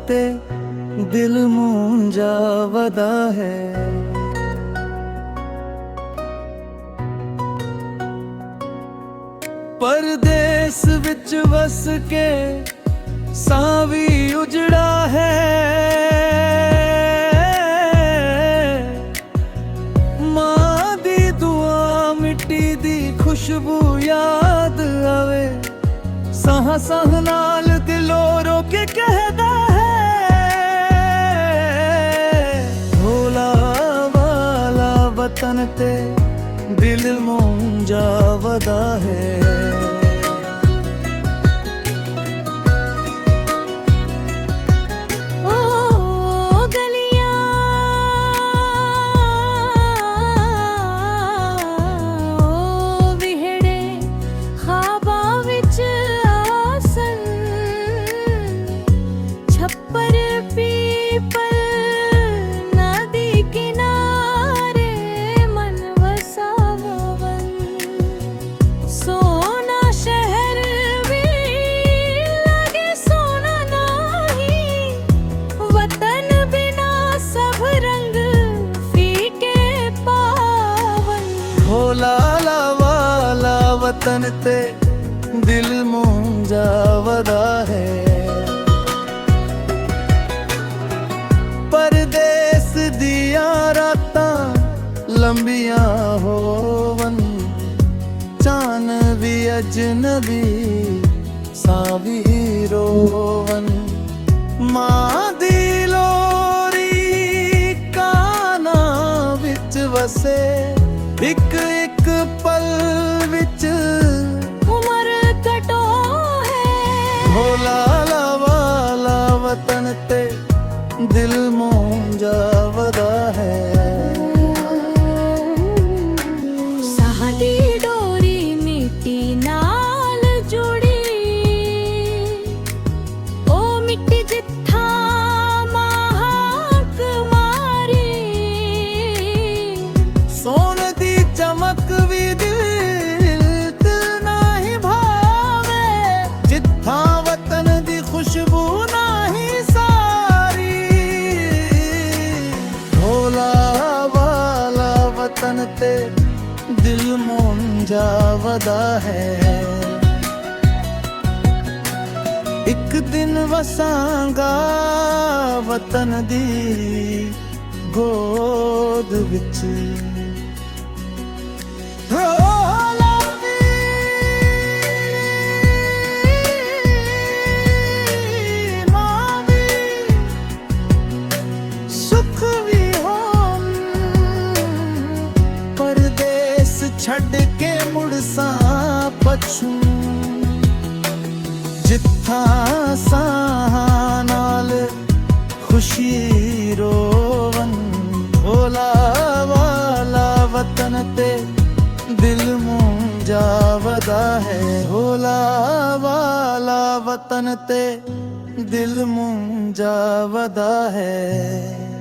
ते दिल मूंजा वदा है। परदेस विच वस के सावी उजड़ा है। मां दी दुआ मिट्टी दी खुशबू याद आवे। साह साह नाल दिलों रो के कहदा है। भोला वाला वतन ते दिल मूंजा वदा है। भोला वाला वतन ते दिल मूंजा वदा है। परदेस दिया रातां लंबियां होवन। चान भी अजनबी सावी रोवन। मां दी लोरी काना विच वसे। एक एक पल विच उम्र कटो है। भोला वाला वतन ते दिल मूंजा वदा है। साडी डोरी मिट्टी नाल जुड़ी। ओ मिट्टी जिथा महक मारी। सोन चमक भी दिल नाही भावे। जिथा वतन दी खुशबू नाही सारी। भोला वाला वतन ते दिल मूंजा वदा है। एक दिन वसांगा वतन दी गोद विच। छड़ के मुड़सा पछू। जिथा साह नाल खुशी रोवन। भोला वाला वतन ते दिल मूंजा वदा है। भोला वाला वतन ते दिल मूंजा वदा है।